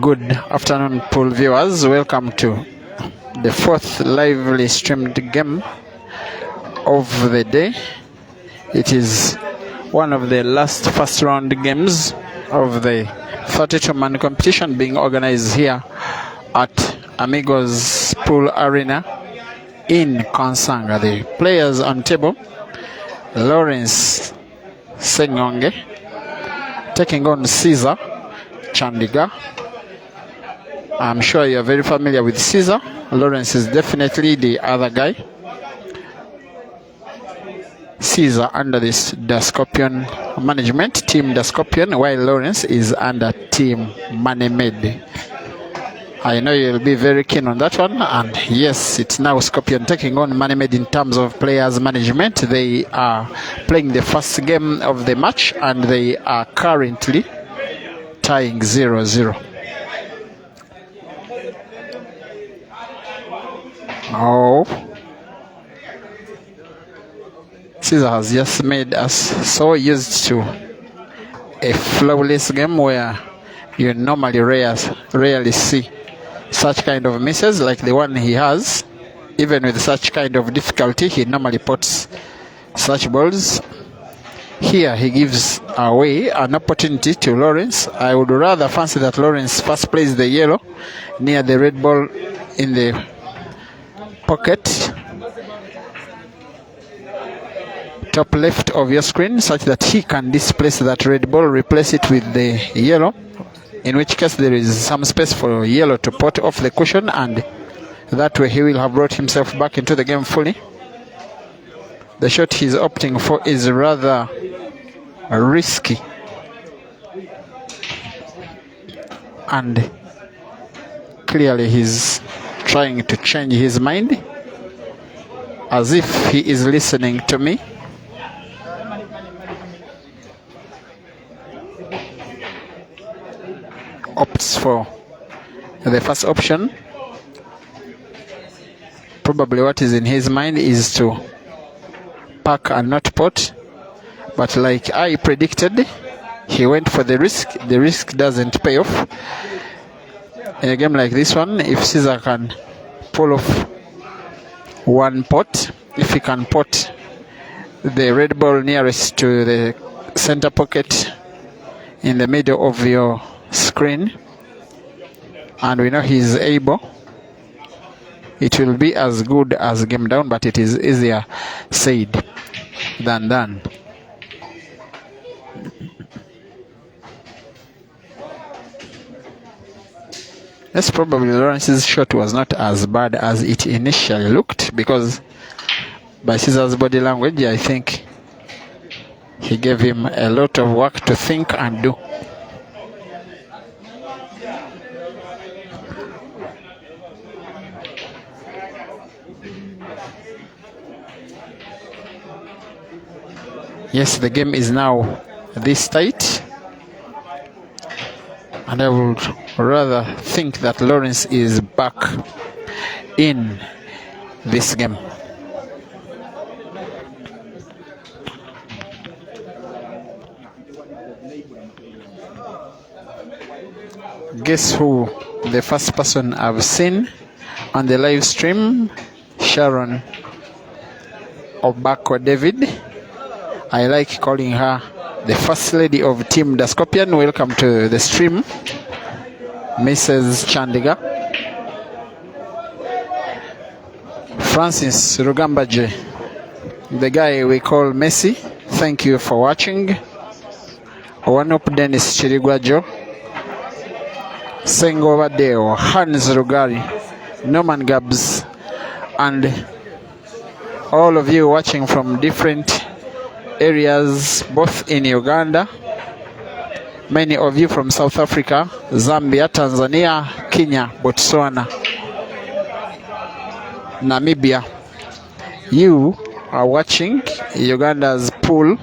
Good afternoon, pool viewers. Welcome to the fourth lively streamed game of the day. It is one of the last first round games of the 32-man competition being organized here at AMIGOS Pool Arena in Kansanga. The players on table: Lawrence Senngonge taking on Caesar Chandiga. I'm sure you're very familiar with Caesar. Lawrence is definitely the other guy. Caesar under the Scorpion management, Team the Scorpion, while Lawrence is under Team Money Made. I know you'll be very keen on that one. And yes, it's now Scorpion taking on Money Made in terms of players management. They are playing the first game of the match and they are currently tying 0-0. Oh, Caesar has just made us so used to a flawless game where you normally rarely see such kind of misses like the one he has. Even with such kind of difficulty, he normally puts such balls. Here he gives away an opportunity to Lawrence. I would rather fancy that Lawrence first plays the yellow near the red ball in the pocket top left of your screen, such that he can displace that red ball, replace it with the yellow, in which case there is some space for yellow to pot off the cushion, and that way he will have brought himself back into the game fully. The shot he's opting for is rather risky, and clearly he's trying to change his mind, as if he is listening to me. Opts for the first option. Probably what is in his mind is to pack and not pot, but like I predicted, he went for the risk. The risk doesn't pay off. In a game like this one, if Caesar can pull off one pot, if he can pot the red ball nearest to the center pocket in the middle of your screen, and we know he's able, it will be as good as game down, but it is easier said. than done. Yes, probably Lawrence's shot was not as bad as it initially looked, because by Caesar's body language, I think he gave him a lot of work to think and do. Yes, the game is now this tight, and I would rather think that Lawrence is back in this game. Guess who the first person I've seen on the live stream? Sharon Obako David. I like calling her the first lady of Team The Scorpion. Welcome to the stream, Mrs. Chandiga. Francis Rugambaje, the guy we call Messi, thank you for watching. Wanup Dennis Chirigwajo, Senngonge Deo, Hans Rugari, Norman Gabs, and all of you watching from different areas, both in Uganda, many of you from South Africa, Zambia, Tanzania, Kenya, Botswana, Namibia. You are watching Uganda's pool,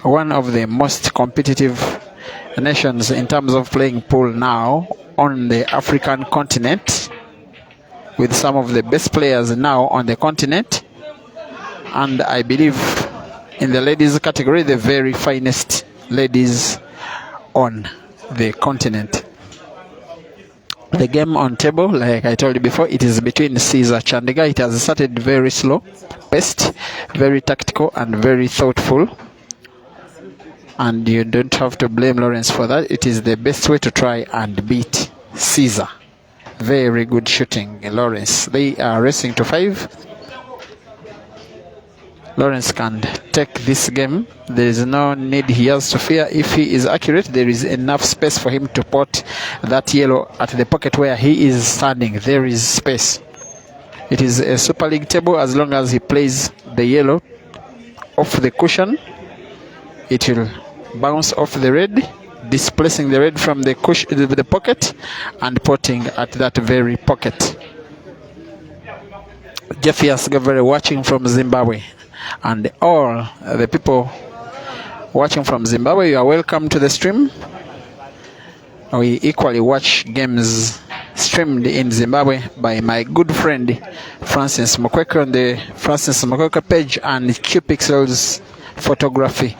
one of the most competitive nations in terms of playing pool now on the African continent, with some of the best players now on the continent, and I believe in the ladies category, the very finest ladies on the continent. The game on table, like I told you before, it is between Caesar Chandiga. It has started very slow paced, very tactical and very thoughtful, and you don't have to blame Lawrence for that. It is the best way to try and beat Caesar. Very good shooting, Lawrence. They are racing to 5. Lawrence can take this game. There is no need he has to fear. If he is accurate, there is enough space for him to put that yellow at the pocket where he is standing. There is space. It is a Super League table. As long as he plays the yellow off the cushion, it will bounce off the red, displacing the red from the cushion, the pocket, and putting at that very pocket. Jeffy Asgavere watching from Zimbabwe, and all the people watching from Zimbabwe, you are welcome to the stream. We equally watch games streamed in Zimbabwe by my good friend Francis Mokweke on the Francis Mokweke page and QPixel's photography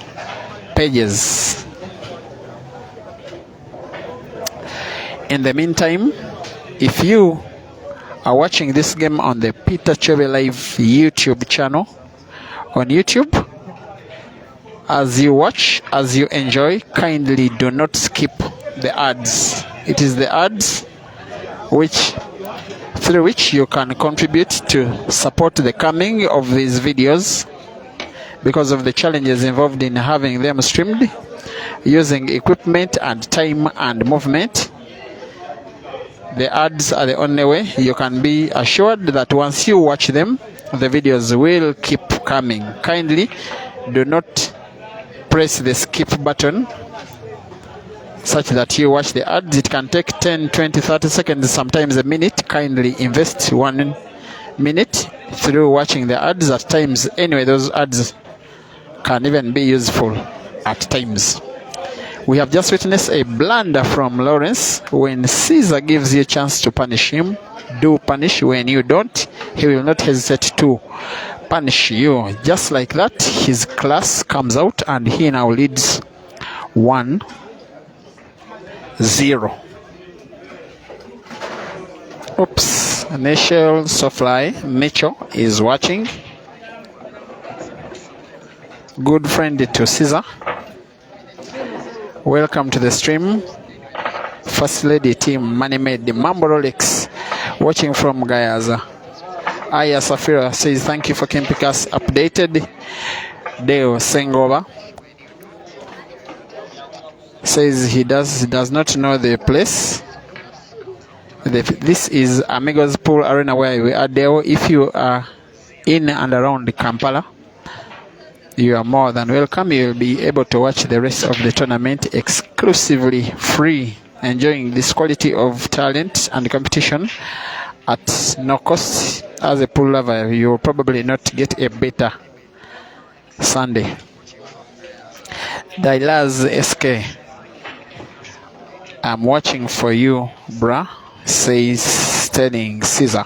pages. In the meantime, if you are watching this game on the Peter Chebe Live YouTube channel on YouTube, as you watch, as you enjoy, kindly do not skip the ads. It is the ads through which you can contribute to support the coming of these videos, because of the challenges involved in having them streamed, using equipment and time and movement. The ads are the only way. You can be assured that once you watch them, the videos will keep coming. Kindly do not press the skip button such that you watch the ads. It can take 10, 20, 30 seconds, sometimes a minute. Kindly invest 1 minute through watching the ads at times. Anyway, those ads can even be useful at times. We have just witnessed a blunder from Lawrence. When Caesar gives you a chance to punish him, do punish. When you don't, he will not hesitate to punish you. Just like that, his class comes out and he now leads 1-0. Oops, Nashel Sofly Mitchell is watching. Good friend to Caesar. Welcome to the stream. First Lady Team Money Made the Mambo Rolex watching from Gayaza. Aya Safira says thank you for keeping us updated. Deo Senngonge says he does not know the place. This is Amigos Pool Arena where we are. Deo, if you are in and around Kampala, you are more than welcome. You will be able to watch the rest of the tournament exclusively free, enjoying this quality of talent and competition at no cost. As a pool lover, you will probably not get a better Sunday. Dailaz SK, I'm watching for you, bruh, says Sterling Caesar.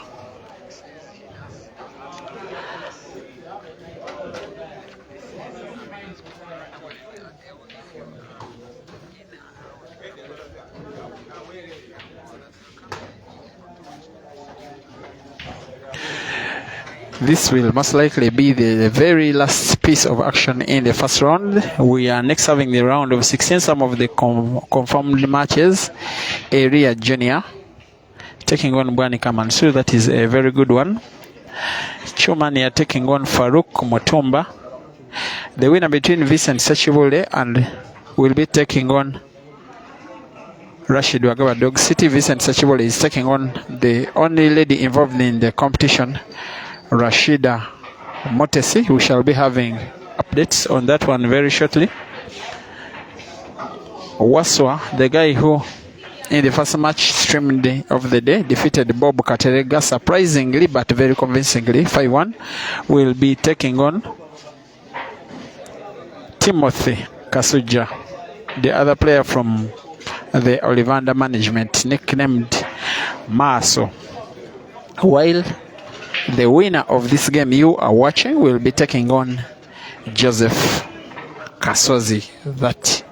This will most likely be the very last piece of action in the first round. We are next having the round of 16. Some of the confirmed matches. Area Junior taking on Bwanika Mansur. That is a very good one. Chumania taking on Farouk Mutumba. The winner between Vincent Sechibule and will be taking on Rashid Wagaba Dog City. Vincent Sechibule is taking on the only lady involved in the competition, Rashida Motesi. We shall be having updates on that one very shortly. Waswa, the guy who in the first match streamed of the day defeated Bob Katerega surprisingly but very convincingly 5-1, will be taking on Timothy Kasuja, the other player from the Ollivander management, nicknamed Maso. While the winner of this game you are watching will be taking on Joseph Kasozi. That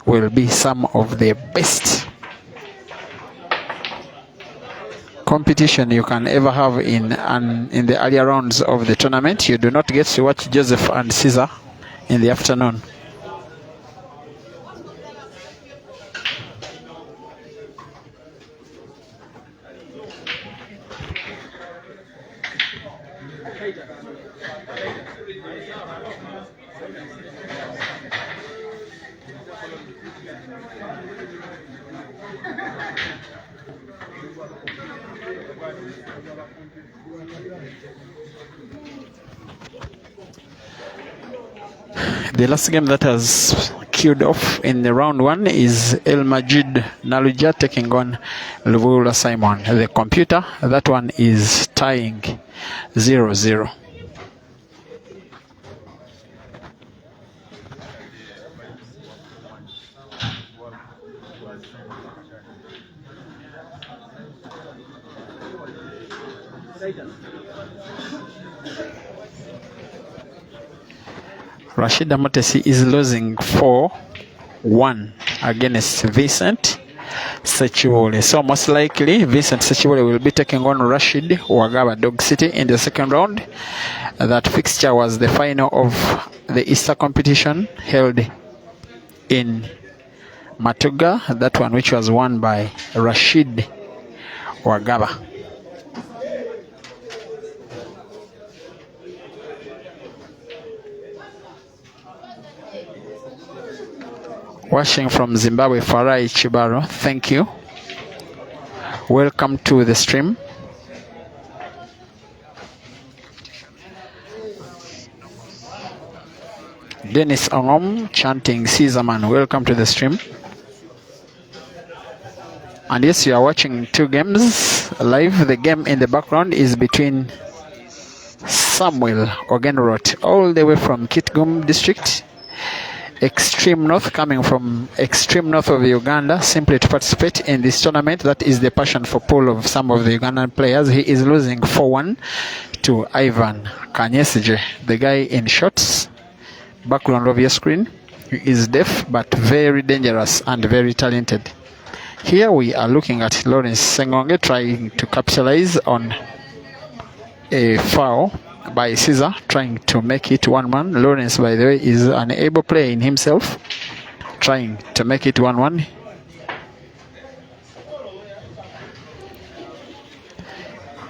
will be some of the best competition you can ever have in the earlier rounds of the tournament. You do not get to watch Joseph and Caesar in the afternoon. The last game that has queued off in the round one is El Majid Naluja taking on Luvula Simon. The computer, that one is tying 0-0. Rashida Motesi is losing 4-1 against Vincent Sechibule. So most likely Vincent Sechibule will be taking on Rashid Wagaba Dog City in the second round. That fixture was the final of the Easter competition held in Matuga. That one which was won by Rashid Wagaba. Watching from Zimbabwe, Farai Chibaro, thank you. Welcome to the stream. Dennis Ongom chanting Caesarman, welcome to the stream. And yes, you are watching two games live. The game in the background is between Samuel Ogenrot, all the way from Kitgum district, extreme north, coming from extreme north of Uganda, simply to participate in this tournament. That is the passion for pool of some of the Ugandan players. He is losing 4-1 to Ivan Kanyesije, the guy in shorts, background of your screen. He is deaf but very dangerous and very talented. Here we are looking at Lawrence Senngonge trying to capitalize on a foul by Caesar, trying to make it 1-1. Lawrence, by the way, is an able player in himself, trying to make it 1-1.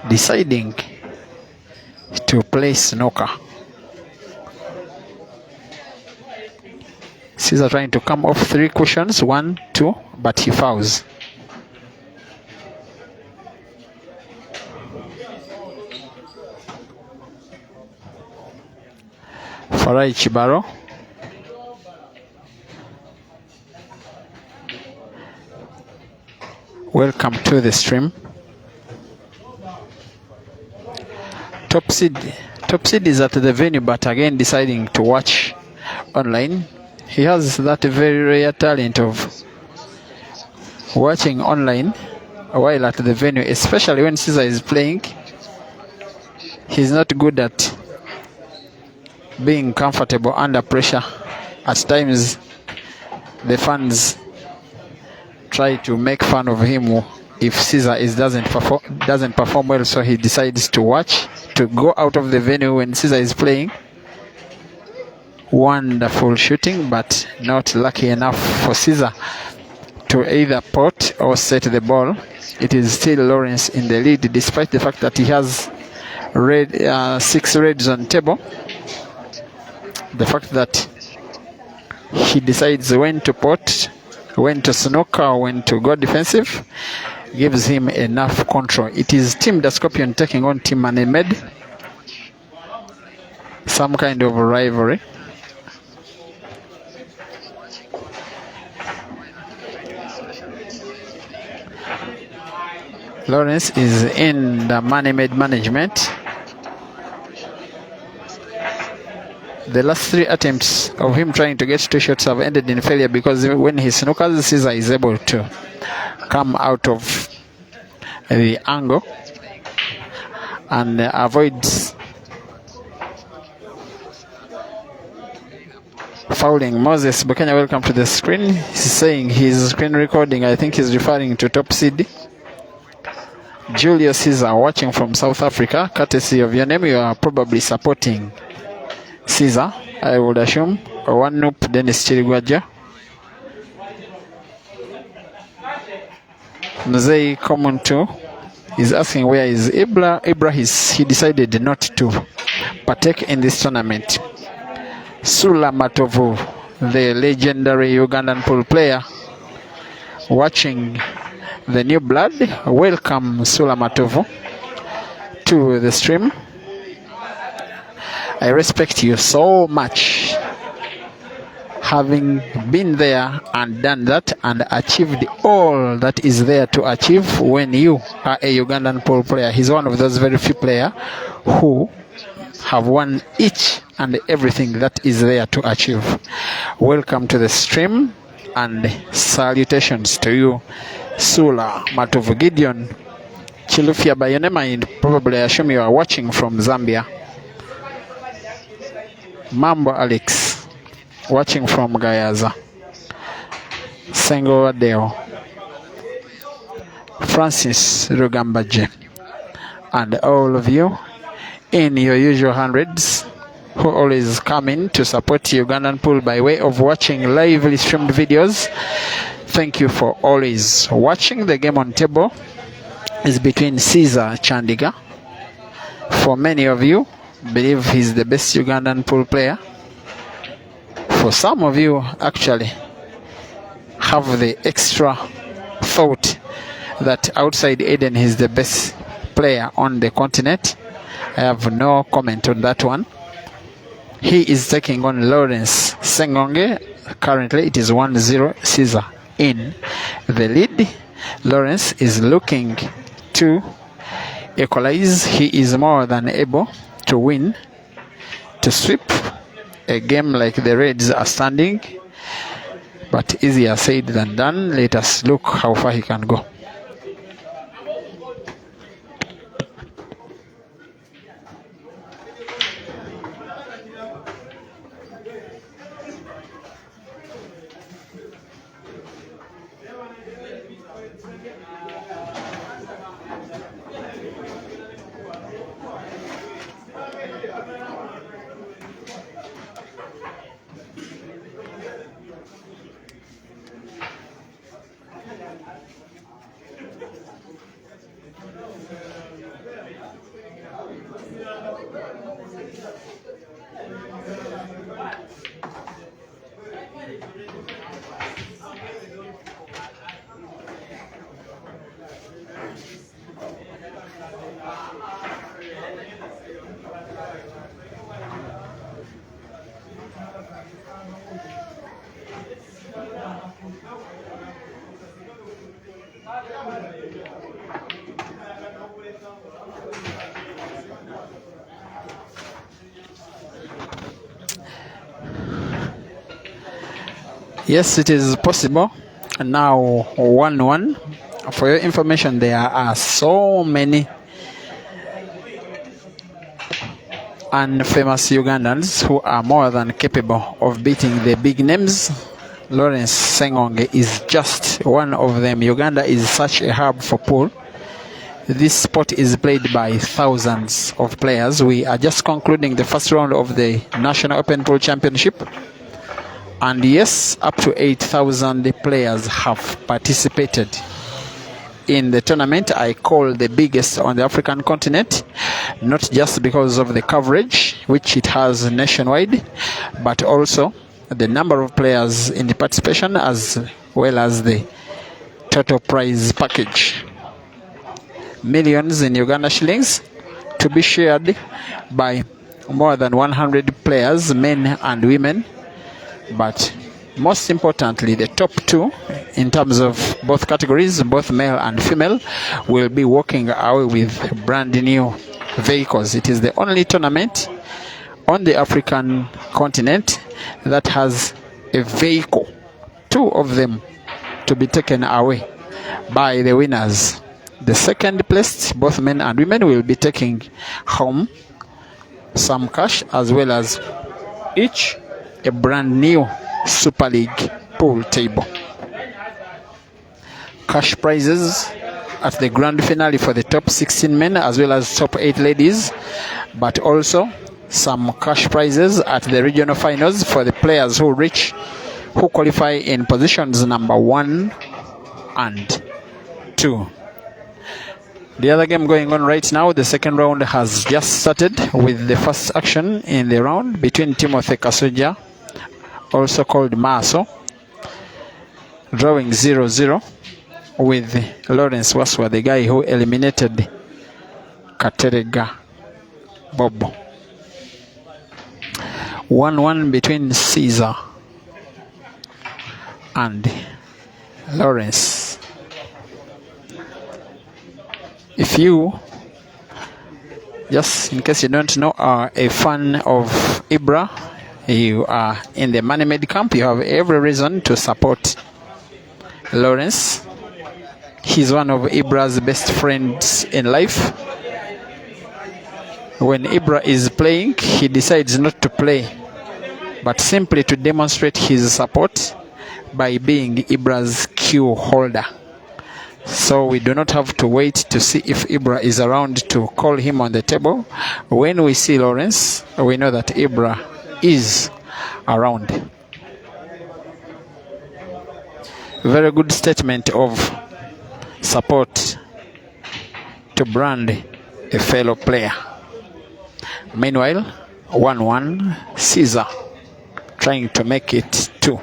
Deciding to play snooker. Caesar trying to come off 3 cushions, 1, 2, but he fouls. Farai Chibaro. Welcome to the stream. Top seed is at the venue, but again deciding to watch online. He has that very rare talent of watching online while at the venue, especially when Caesar is playing. He's not good at being comfortable under pressure. At times, the fans try to make fun of him if Caesar doesn't perform well, so he decides to go out of the venue when Caesar is playing. Wonderful shooting, but not lucky enough for Caesar to either pot or set the ball. It is still Lawrence in the lead, despite the fact that he has 6 reds on table. The fact that he decides when to pot, when to snooker, when to go defensive, gives him enough control. It is Team the Scorpion taking on Team Manemed. Some kind of rivalry. Lawrence is in the Manemed management. The last 3 attempts of him trying to get 2 shots have ended in failure, because when he snookers, Caesar is able to come out of the angle and avoids fouling. Moses Bukenya, welcome to the screen. He's saying his screen recording, I think he's referring to top seed. Julius Caesar watching from South Africa. Courtesy of your name, you are probably supporting Caesar, I would assume. One Noop, Dennis Chirigwaja. Mzei Common 2 is asking where is Ibra. He decided not to partake in this tournament. Sula Matovu, the legendary Ugandan pool player, watching the new blood. Welcome, Sula Matovu, to the stream. I respect you so much, having been there and done that and achieved all that is there to achieve when you are a Ugandan pool player. He's one of those very few players who have won each and everything that is there to achieve. Welcome to the stream and salutations to you, Sula Matovu. Gideon Chilufia by your name, and probably I assume you are watching from Zambia. Mambo Alex, watching from Gayaza. Sengo Adeo, Francis Rugambaje, and all of you in your usual hundreds who always come in to support Ugandan pool by way of watching lively streamed videos. Thank you for always watching. The game on table is between Caesar Chandiga. For many of you, believe he's the best Ugandan pool player. For some of you, actually have the extra thought that outside Eden he's the best player on the continent. I have no comment on that one. He is taking on Lawrence Senngonge. Currently it is 1-0, Caesar in the lead. Lawrence is looking to equalize. He is more than able to win, to sweep a game like the Reds are standing, but easier said than done. Let us look how far he can go. Yes, it is possible. Now 1-1. For your information, there are so many unfamous Ugandans who are more than capable of beating the big names. Lawrence Senngonge is just one of them. Uganda is such a hub for pool. This sport is played by thousands of players. We are just concluding the first round of the National Open Pool Championship. And yes, up to 8,000 players have participated in the tournament. I call the biggest on the African continent, not just because of the coverage which it has nationwide, but also the number of players in the participation as well as the total prize package. Millions in Uganda shillings to be shared by more than 100 players, men and women. But most importantly, the top two in terms of both categories, both male and female, will be walking away with brand new vehicles. It is the only tournament on the African continent that has a vehicle, two of them, to be taken away by the winners. The second placed, both men and women, will be taking home some cash as well as each a brand new Super League pool table. Cash prizes at the grand finale for the top 16 men as well as top 8 ladies, but also some cash prizes at the regional finals for the players who qualify in positions number 1 and 2. The other game going on right now, the second round has just started with the first action in the round between Timothy Kasuja, also called Maso, drawing 0-0 with Lawrence Waswa, the guy who eliminated Katerega Bobo. 1-1 between Caesar and Lawrence. If you, just in case you don't know, are a fan of Ibra, you are in the Money-Made camp, you have every reason to support Lawrence. He's one of Ibra's best friends in life. When Ibra is playing, he decides not to play, but simply to demonstrate his support by being Ibra's cue holder. So we do not have to wait to see if Ibra is around to call him on the table. When we see Lawrence, we know that Ibra is around. Very good statement of support to brand a fellow player. Meanwhile, 1-1, Caesar trying to make it 2.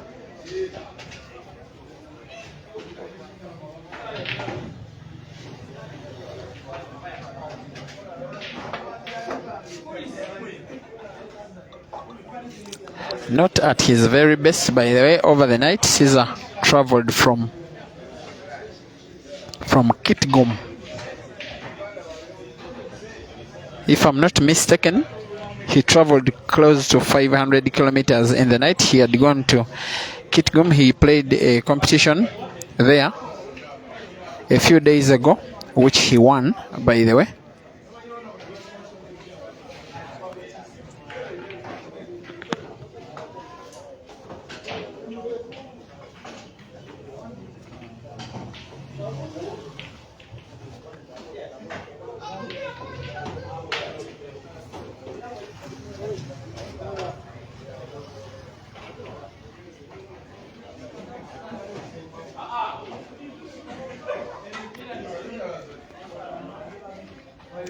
Not at his very best, by the way. Over the night, Caesar traveled from Kitgum. If I'm not mistaken, he traveled close to 500 kilometers in the night. He had gone to Kitgum. He played a competition there a few days ago, which he won, by the way.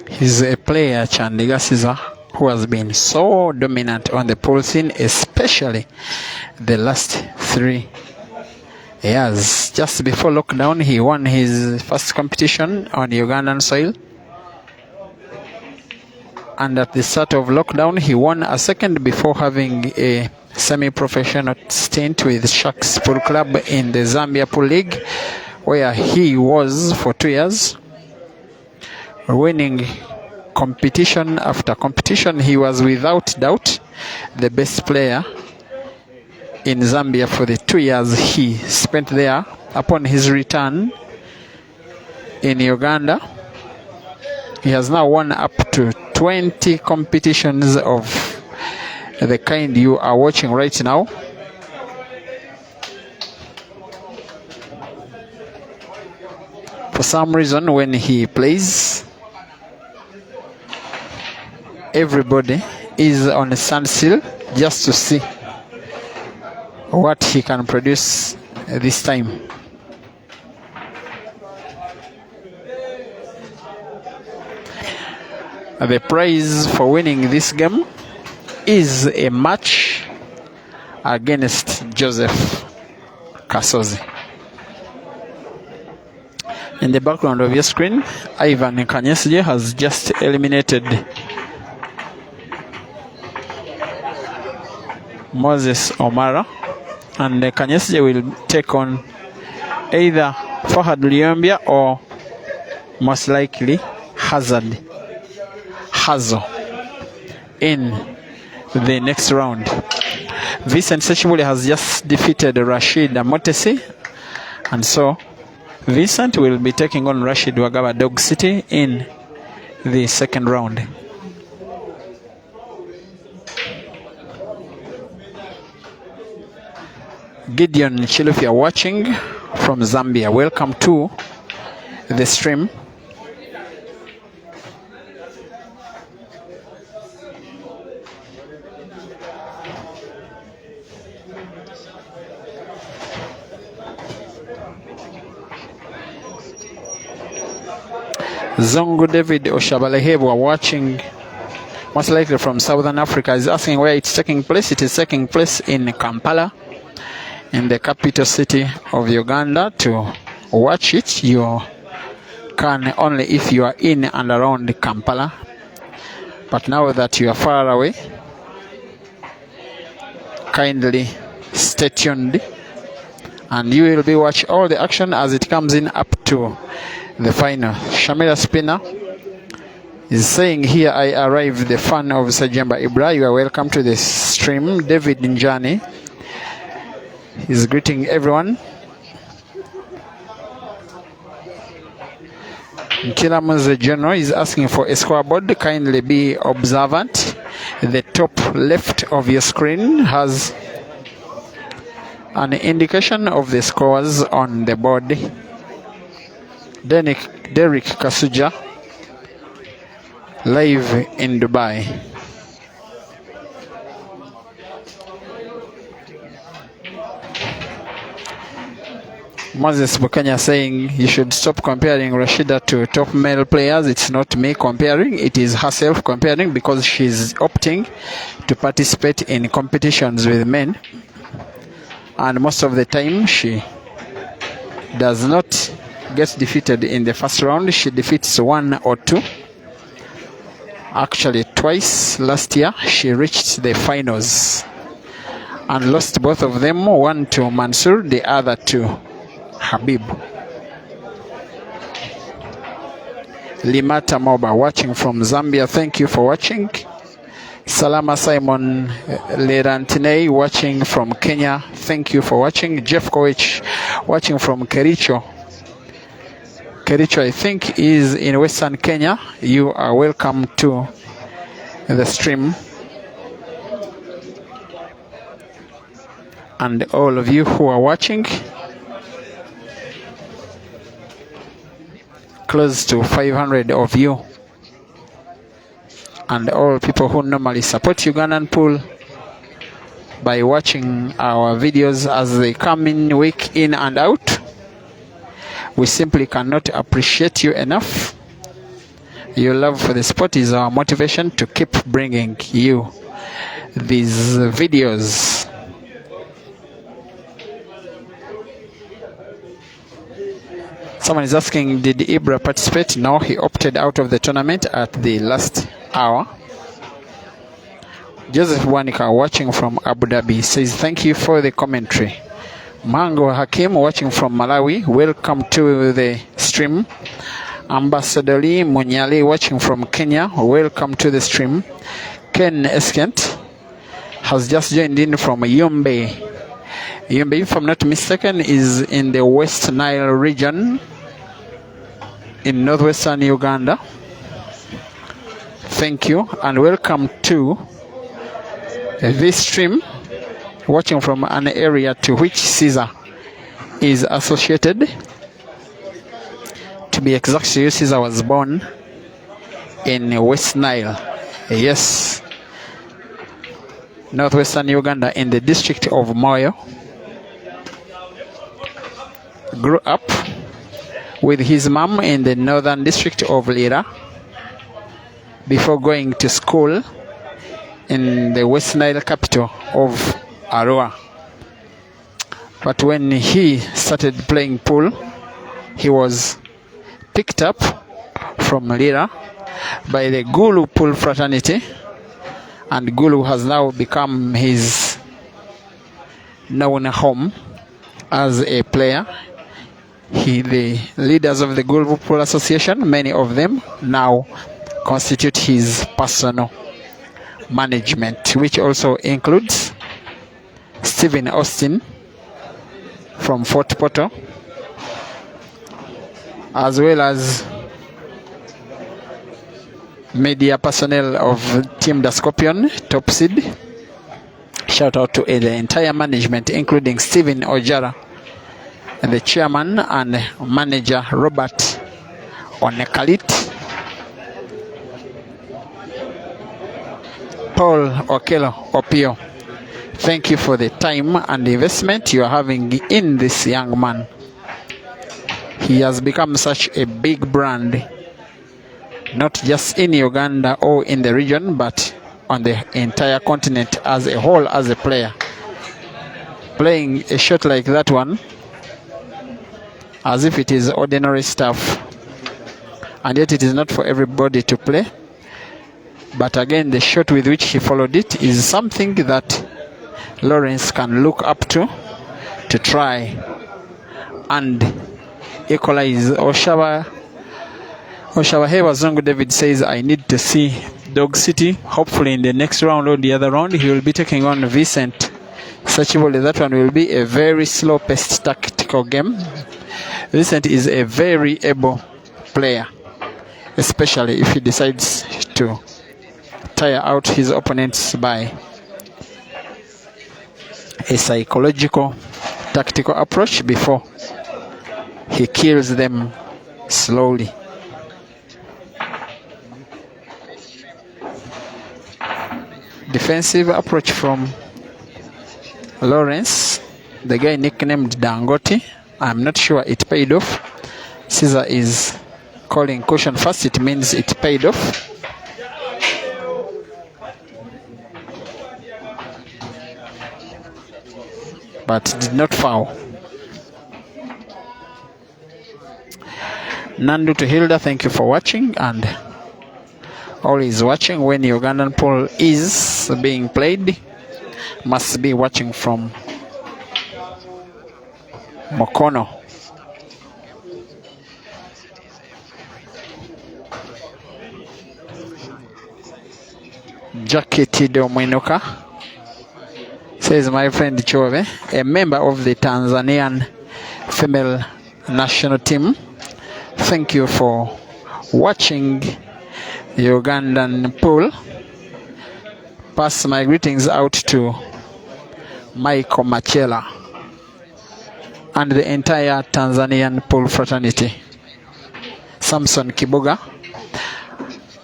He's a player, Chandiga Caesar. who has been so dominant on the pole scene, especially the last 3 years. Just before lockdown, he won his first competition on Ugandan soil. And at the start of lockdown, he won a second before having a semi-professional stint with Sharks Pool Club in the Zambia Pool League, where he was for 2 years, winning competition after competition. He was without doubt the best player in Zambia for the 2 years he spent there. Upon his return in Uganda, he has now won up to 20 competitions of the kind you are watching right now. For some reason, when he plays, everybody is on a standstill just to see what he can produce this time. The prize for winning this game is a match against Joseph Kasozi. In the background of your screen, Ivan Kanyesije has just eliminated Moses Omara, and Kanyesije will take on either Fahad Liombia or most likely Hazo in the next round. Vincent Sechibuli has just defeated Rashid Motesi, and so Vincent will be taking on Rashid Wagaba Dog City in the second round. Gideon Chilufi are watching from Zambia. Welcome to the stream. Zongo David Oshabalehebu are watching, most likely from Southern Africa, is asking where it's taking place. It is taking place in Kampala, in the capital city of Uganda. To watch it, you can only if you are in and around Kampala. But now that you are far away, kindly stay tuned, and you will be watching all the action as it comes in up to the final. Shamila Spina is saying, here I arrived, the fan of Sajamba Ibra. You are welcome to the stream. David Njani is greeting everyone. Kilamuze General is asking for a scoreboard. Kindly be observant. The top left of your screen has an indication of the scores on the board. Derek Kasuja, live in Dubai. Moses Bukanya saying you should stop comparing Rashida to top male players. It's not me comparing, it is herself comparing, because she's opting to participate in competitions with men, and most of the time she does not get defeated in the first round. She defeats one or two. Actually twice last year she reached the finals and lost both of them, one to Mansour, the other to Habib. Limata Moba watching from Zambia, thank you for watching. Salama Simon Lerantine watching from Kenya, thank you for watching. Jeff Koech watching from Kericho, I think, is in Western Kenya. You are welcome to the stream. And all of you who are watching, close to 500 of you, and all people who normally support Ugandan Pool by watching our videos as they come in week in and out. We simply cannot appreciate you enough Your love for the sport is our motivation to keep bringing you these videos. Someone is asking, did Ibra participate? No, he opted out of the tournament at the last hour. Joseph Wanika, watching from Abu Dhabi, says thank you for the commentary. Mango Hakim, watching from Malawi, welcome to the stream. Ambassador Lee Munyali, watching from Kenya, welcome to the stream. Ken Eskent has just joined in from Yombe. Yombe, if I'm not mistaken, is in the West Nile region in northwestern Uganda. Thank you and welcome to this stream, watching from an area to which Caesar is associated. To be exact, Caesar was born in West Nile, yes, northwestern Uganda, in the district of Moyo. Grew up with his mom in the northern district of Lira before going to school in the West Nile capital of Arua. But when he started playing pool, he was picked up from Lira by the Gulu pool fraternity, and Gulu has now become his known home as a player. The leaders of the Gulu Pool Association, many of them now constitute his personal management, which also includes Stephen Austin from Fort Portal, as well as media personnel of Team the Scorpion, Top Seed. Shout out to the entire management, including Stephen Ojara, the chairman and manager Robert Onekalit, Paul Okelo Opio. Thank you for the time and investment you are having in this young man. He has become such a big brand, not just in Uganda or in the region, but on the entire continent as a whole. As a player, playing a shot like that one as if it is ordinary stuff, and yet it is not for everybody to play. But again, the shot with which he followed it is something that Lawrence can look up to try and equalize. Oshawa Hewa Zongo David says, I need to see Dog City. Hopefully in the next round or the other round, he will be taking on Vincent Sachibole. That one will be a very slow-paced tactical game. Vincent is a very able player, especially if he decides to tire out his opponents by a psychological tactical approach before he kills them slowly. Defensive approach from Lawrence, the guy nicknamed Dangote. I'm not sure it paid off. Caesar is calling caution first. It means it paid off. But did not foul. Nandu to Hilda, thank you for watching, and always watching when Ugandan pool is being played. Must be watching from Mokono. Jackie Dominoka says, my friend Chove, a member of the Tanzanian female national team, thank you for watching the Ugandan pool. Pass my greetings out to Michael Machela and the entire Tanzanian pool fraternity. Samson Kibuga,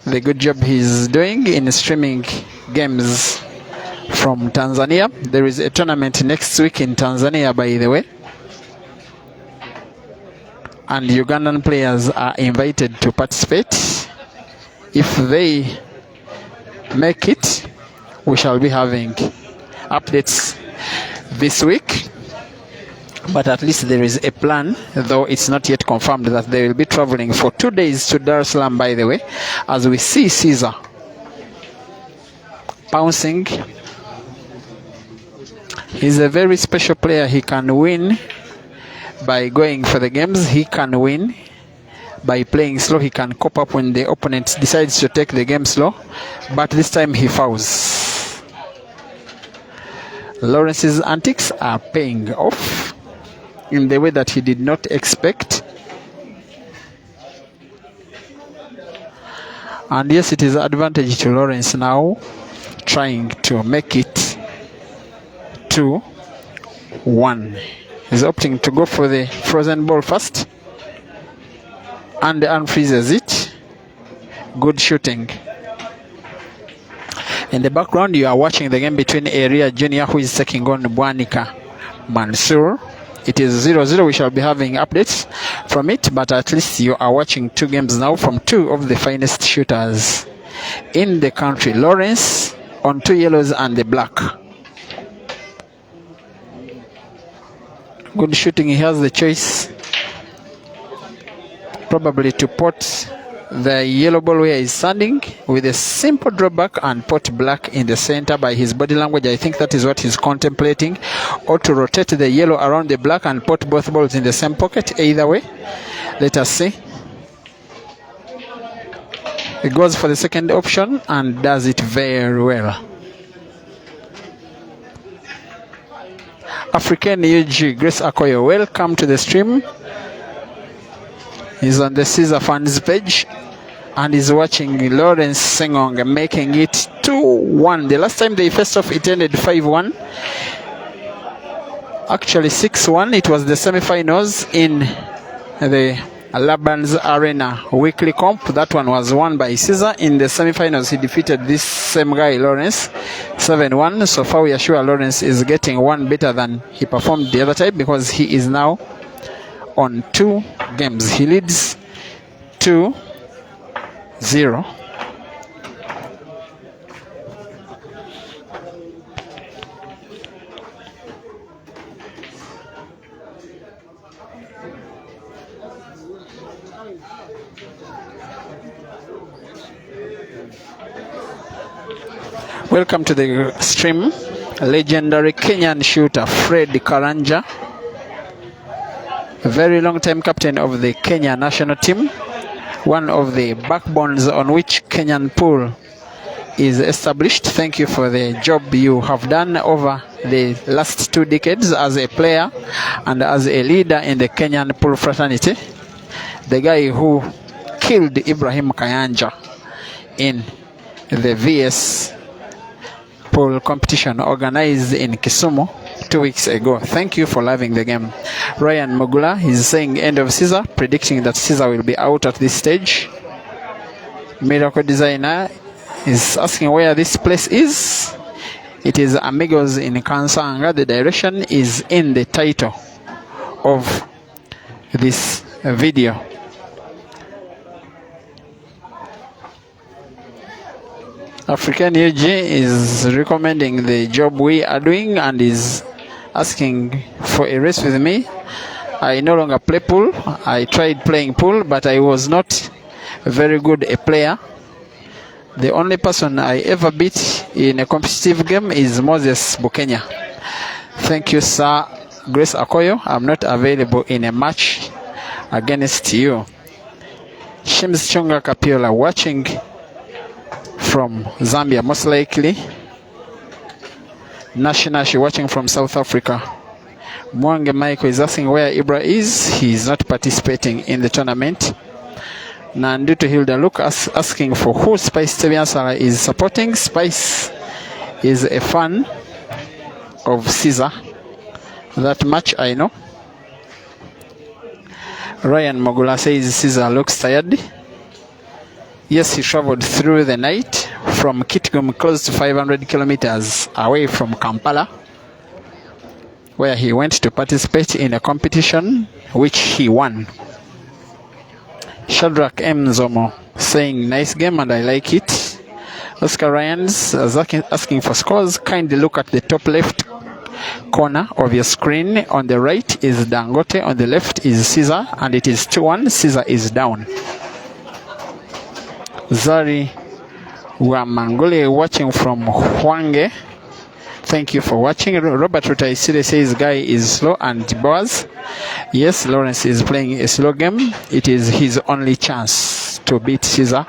the good job he's doing in streaming games from Tanzania. There is a tournament next week in Tanzania, by the way, and Ugandan players are invited to participate. If they make it, we shall be having updates this week. But at least there is a plan, though it's not yet confirmed, that they will be traveling for 2 days to Dar es Salaam, by the way, as we see Caesar bouncing. He's a very special player. He can win by going for the games. He can win by playing slow. He can cope up when the opponent decides to take the game slow, but this time he fouls. Lawrence's antics are paying off in the way that he did not expect. And yes, it is advantage to Lawrence now, trying to make it 2-1. He's opting to go for the frozen ball first and unfreezes it. Good shooting. In the background, you are watching the game between Area Junior, who is taking on Bwanika Mansour. It is 0-0. We shall be having updates from it, but at least you are watching two games now from two of the finest shooters in the country. Lawrence on 2 yellows and the black. Good shooting. He has the choice probably to pot the yellow ball where he's standing with a simple drop back and pot black in the center. By his body language, I think that is what he's contemplating, or to rotate the yellow around the black and put both balls in the same pocket. Either way, let us see. He goes for the second option and does it very well. African UG Grace Akoyo, welcome to the stream. He's on the Caesar fans page and is watching Lawrence Senngonge making it 2-1. The last time they faced off, it ended 5-1. Actually 6-1. It was the semi-finals in the Laban's Arena weekly comp. That one was won by Caesar. In the semi-finals, he defeated this same guy, Lawrence, 7-1. So far, we are sure Lawrence is getting one better than he performed the other time, because he is now on 2 games. He leads 2-0. Welcome to the stream. Legendary Kenyan shooter Fred Karanja, a very long time captain of the Kenya national team, one of the backbones on which Kenyan pool is established. Thank you for the job you have done over the last 2 decades as a player and as a leader in the Kenyan pool fraternity. The guy who killed Ibrahim Kayanja in the VS pool competition organized in Kisumu 2 weeks ago. Thank you for loving the game. Ryan Mogula is saying end of Caesar, predicting that Caesar will be out at this stage. Miracle Designer is asking where this place is. It is Amigos in Kansanga. The direction is in the title of this video. African UG is recommending the job we are doing and is asking for a race with me. I no longer play pool. I tried playing pool, but I was not very good a player. The only person I ever beat in a competitive game is Moses Bukenya. Thank you, sir. Grace Akoyo, I'm not available in a match against you. Shims Chunga Kapiola watching from Zambia, most likely. Nashi watching from South Africa. Mwange Michael is asking where Ibra is. He is not participating in the tournament. Nanduto Hilda Luke asking for who Spice Tebiansara is supporting. Spice is a fan of Caesar. That much I know. Ryan Mogula says Caesar looks tired. Yes, he traveled through the night from Kitgum, close to 500 kilometers away from Kampala, where he went to participate in a competition which he won. Shadrach M. Zomo saying nice game and I like it. Oscar Ryans is asking for scores. Kindly look at the top left corner of your screen. On the right is Dangote, on the left is Caesar, and it is 2-1. Caesar is down. Zari Wamangule watching from Hwange. Thank you for watching. Robert Rutaisire says Guy is slow and Boaz. Yes, Lawrence is playing a slow game. It is his only chance to beat Caesar.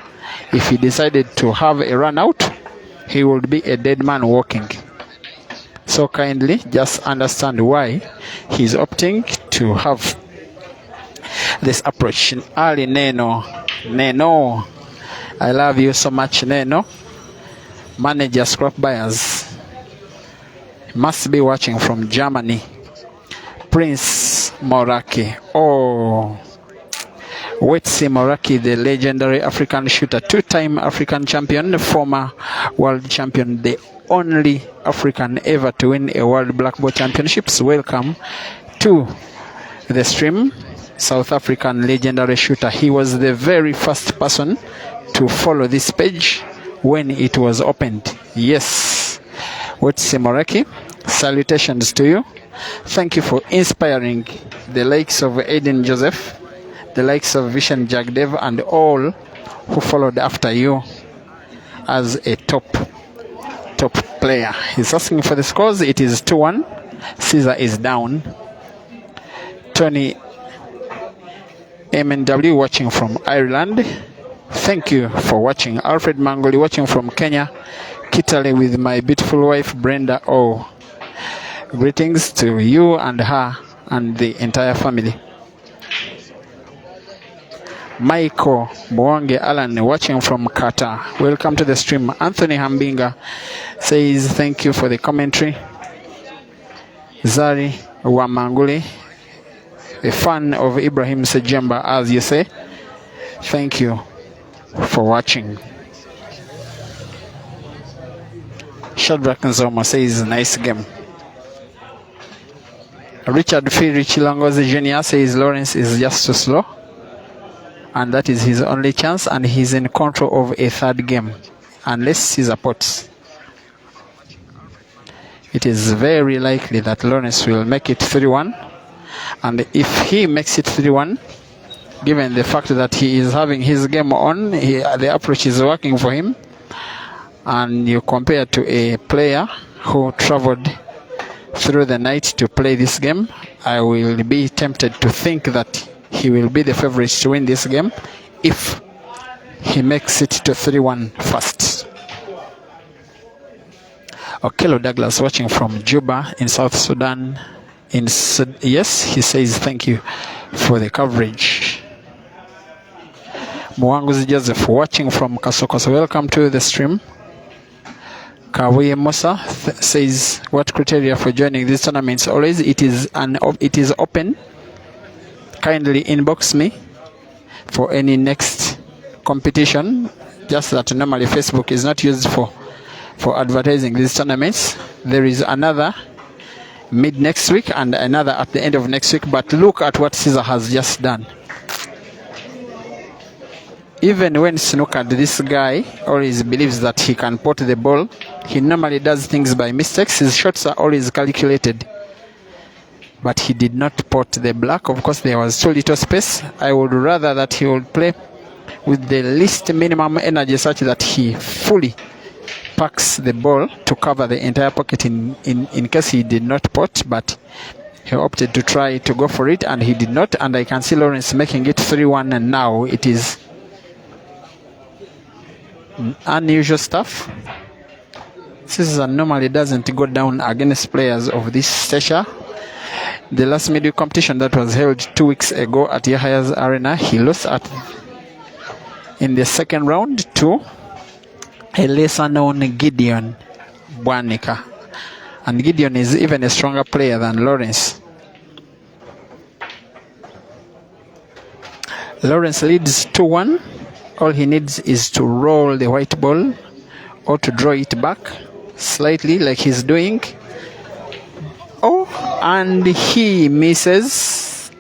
If he decided to have a run out, he would be a dead man walking. So kindly just understand why he's opting to have this approach. Ali Neno, I love you so much, Neno. Manager Scrap Buyers must be watching from Germany. Prince Moraki. Oh, Wetsi Moraki, the legendary African shooter, two-time African champion, former world champion, the only African ever to win a World Black Ball Championships. Welcome to the stream. South African legendary shooter. He was the very first person to follow this page when it was opened. Yes, Wetsi Moraki, salutations to you. Thank you for inspiring the likes of Aiden Joseph, the likes of Vishen Jagdev, and all who followed after you as a top player. He's asking for the scores. It is 2-1. Caesar is down. Tony MNW watching from Ireland. Thank you for watching. Alfred Mangoli watching from Kenya. Kitale with my beautiful wife Brenda. Oh, greetings to you and her and the entire family. Michael Mwonge Alan watching from Qatar. Welcome to the stream. Anthony Hambinga says thank you for the commentary. Zari Wamanguli, a fan of Ibrahim Sejemba, as you say. Thank you for watching. Shadrach Nzoma says nice game. Richard Firi Chilangozi Jr. says Lawrence is just too slow, and that is his only chance, and he's in control of a third game unless he supports. It is very likely that Lawrence will make it 3-1, and if he makes it 3-1, given the fact that he is having his game on, the approach is working for him, and you compare to a player who traveled through the night to play this game, I will be tempted to think that he will be the favorite to win this game if he makes it to 3-1 first. Okello Douglas watching from Juba in South Sudan. Yes, he says thank you for the coverage. Mwanguzi Joseph watching from Kasokoso. Welcome to the stream. Kawiye Musa says what criteria for joining these tournaments? Always it is open. Kindly inbox me for any next competition. Just that normally Facebook is not used for advertising these tournaments. There is another mid next week and another at the end of next week, but look at what Caesar has just done. Even when snookered, this guy always believes that he can pot the ball. He normally does things by mistakes. His shots are always calculated, but he did not pot the black. Of course, there was so little space. I would rather that he would play with the least minimum energy such that he fully packs the ball to cover the entire pocket in case he did not pot, but he opted to try to go for it and he did not. And I can see Lawrence making it 3-1, and now it is unusual stuff. Caesar normally doesn't go down against players of this stature. The last midweek competition that was held 2 weeks ago at Yahaya's Arena, he lost in the second round to a lesser known Gideon Bwanika, and Gideon is even a stronger player than Lawrence. Lawrence leads 2-1. All he needs is to roll the white ball or to draw it back slightly like he's doing. Oh, and he misses.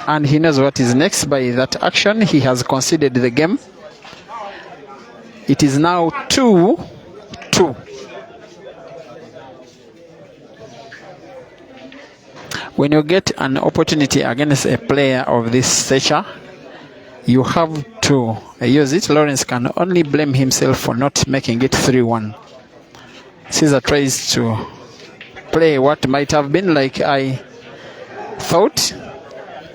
and he knows what is next. By that action, he has conceded the game. It is now 2-2. When you get an opportunity against a player of this stature, you have to use it. Lawrence can only blame himself for not making it 3-1. Caesar tries to play what might have been like I thought.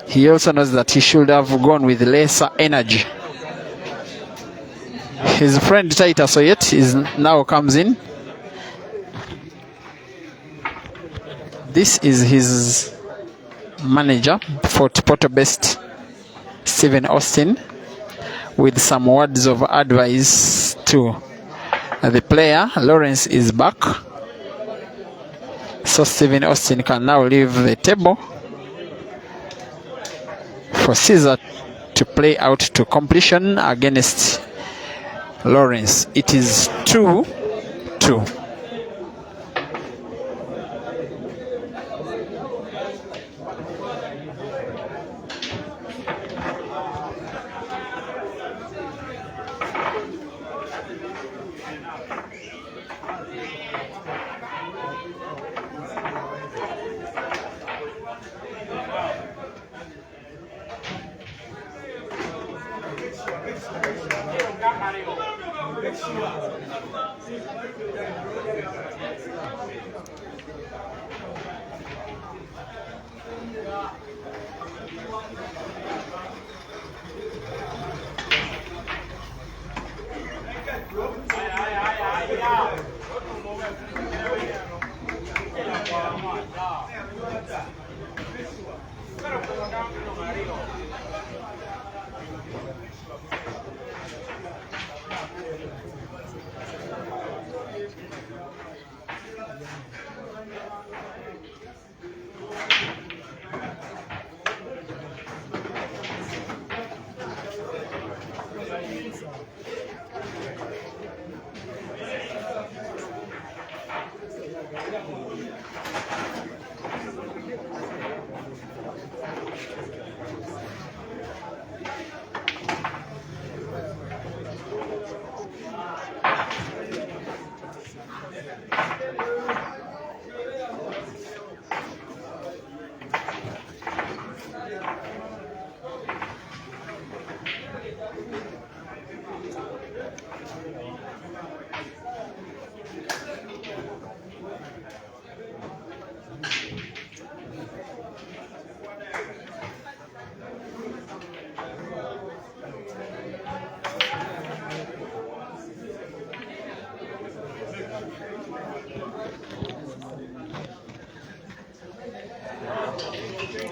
He also knows that he should have gone with lesser energy. His friend Taita Soyet now comes in. This is his manager, Fort Porto-based Stephen Austin, with some words of advice to the player. Lawrence is back, so Stephen Austin can now leave the table for Caesar to play out to completion against Lawrence. It is 2-2.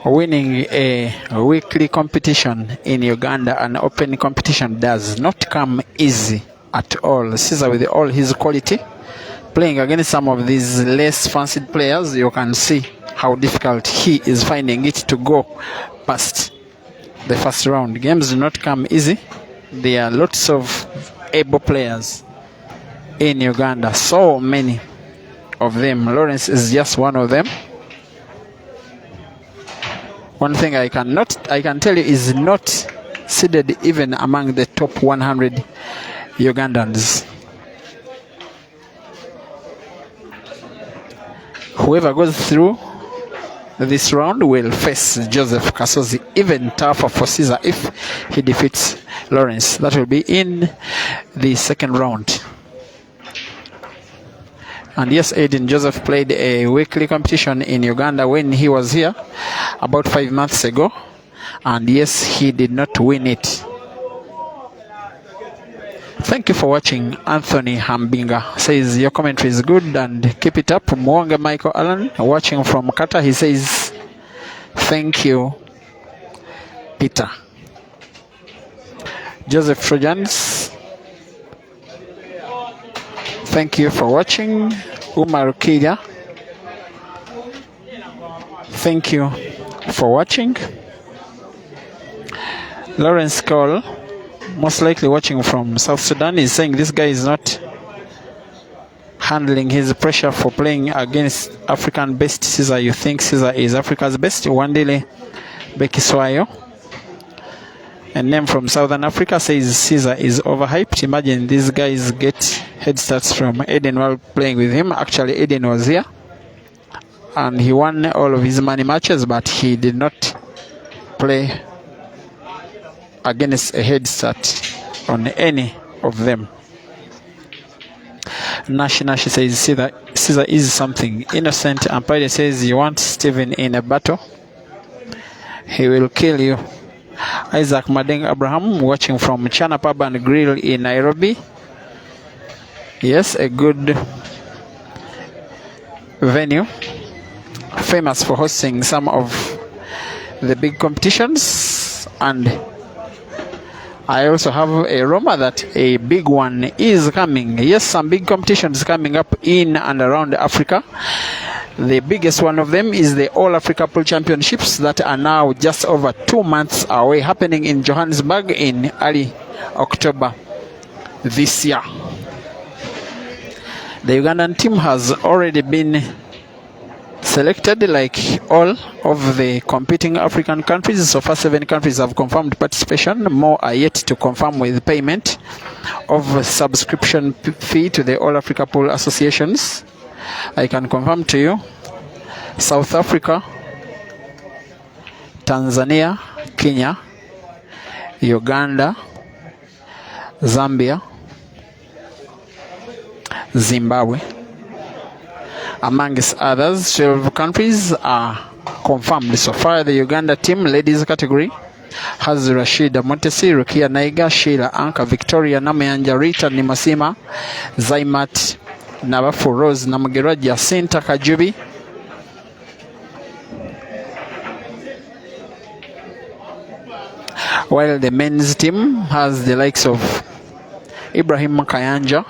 Winning a weekly competition in Uganda, an open competition, does not come easy at all. Caesar, with all his quality, playing against some of these less fancied players, you can see how difficult he is finding it to go past the first round. Games do not come easy. There are lots of able players in Uganda, so many of them. Lawrence is just one of them. One thing I can tell you is not seeded even among the top 100 Ugandans. Whoever goes through this round will face Joseph Kasozi. Even tougher for Caesar if he defeats Lawrence. That will be in the second round. And yes, Aiden Joseph played a weekly competition in Uganda when he was here about 5 months ago. And yes, he did not win it. Thank you for watching. Anthony Hambinga says your commentary is good and keep it up. Mwanga Michael Allen watching from Qatar, he says thank you, Peter. Joseph Trojans, thank you for watching. Umar Kija, thank you for watching. Lawrence Cole, most likely watching from South Sudan, is saying this guy is not handling his pressure for playing against African best Caesar. You think Caesar is Africa's best? Wandile Bekiswayo, a name from Southern Africa, says Caesar is overhyped. Imagine these guys get head starts from Eden while playing with him. Actually, Eden was here and he won all of his money matches, but he did not play against a head start on any of them. Nash says Caesar is something innocent. Ampire says you want Stephen in a battle, he will kill you. Isaac Madeng Abraham watching from Chana Pub and Grill in Nairobi. Yes, a good venue, famous for hosting some of the big competitions, and I also have a rumor that a big one is coming. Yes, some big competitions coming up in and around Africa. The biggest one of them is the All Africa Pool Championships that are now just over 2 months away, happening in Johannesburg in early October this year. The Ugandan team has already been selected, like all of the competing African countries. So far, 7 countries have confirmed participation. More are yet to confirm with payment of subscription fee to the All Africa Pool Associations. I can confirm to you South Africa, Tanzania, Kenya, Uganda, Zambia, Zimbabwe, amongst others. 12 countries are confirmed so far. The Uganda team, ladies category, has Rashida Montesi, Rukia Naiga, Sheila Anka, Victoria Namayanja, Rita Nimasima, Zaimat Nabafu, Rose Namugera, Jacinta Kajubi. While the men's team has the likes of Ibrahim Kayanja,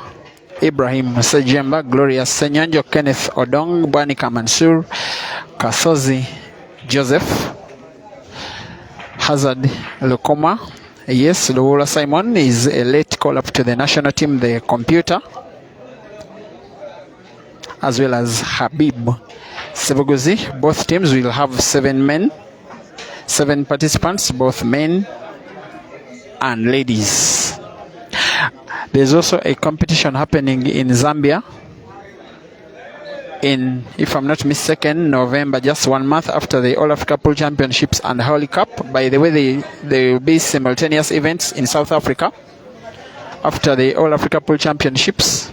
Ibrahim Sejemba, Gloria Senyanjo, Kenneth Odong, Banika Mansur, Kasozi Joseph, Hazard Lukoma. Yes, Lula Simon is a late call-up to the national team, the computer, as well as Habib Seboguzi. Both teams will have 7 participants, both men and ladies. There's also a competition happening in Zambia in, if I'm not mistaken, November, just 1 month after the All Africa Pool Championships and Holy Cup. By the way, there will be simultaneous events in South Africa after the All Africa Pool Championships.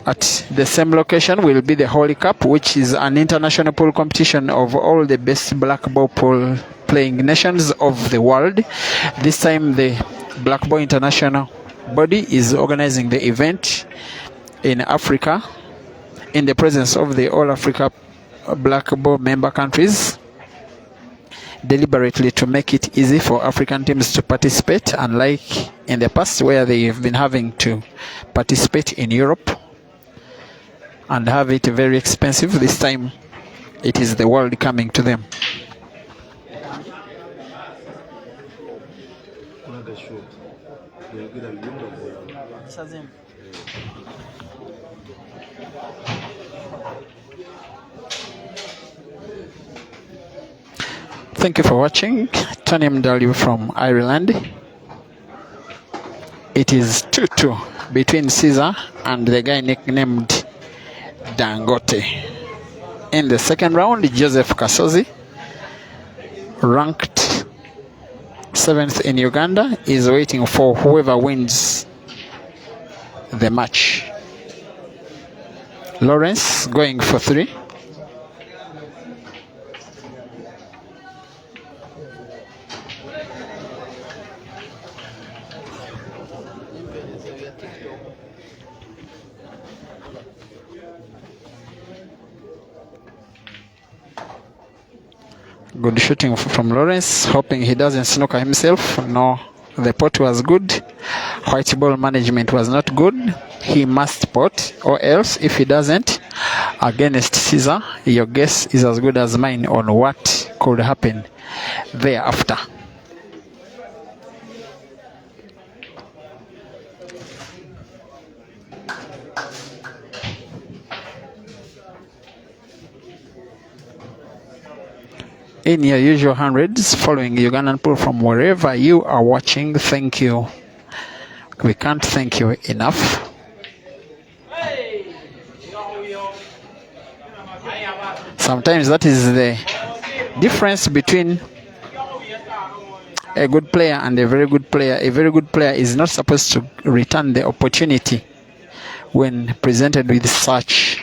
At the same location will be the Holy Cup, which is an international pool competition of all the best black ball pool playing nations of the world. This time the Black Ball International body is organizing the event in Africa in the presence of the All Africa Black Ball member countries, deliberately to make it easy for African teams to participate, unlike in the past where they've been having to participate in Europe and have it very expensive. This time it is the world coming to them. Thank you for watching. Tony Mdali from Ireland. It is 2-2 between Caesar and the guy nicknamed Dangote. In the second round, Joseph Kasozi, ranked 7th in Uganda, is waiting for whoever wins the match. Lawrence going for 3. Good shooting from Lawrence, hoping he doesn't snooker himself. No, the pot was good. White ball management was not good. He must pot, or else if he doesn't, against Caesar, your guess is as good as mine on what could happen thereafter. in your usual hundreds following Ugandan pool from wherever you are watching. Thank you. We can't thank you enough. Sometimes that is the difference between a good player and a very good player. A very good player is not supposed to return the opportunity when presented with such.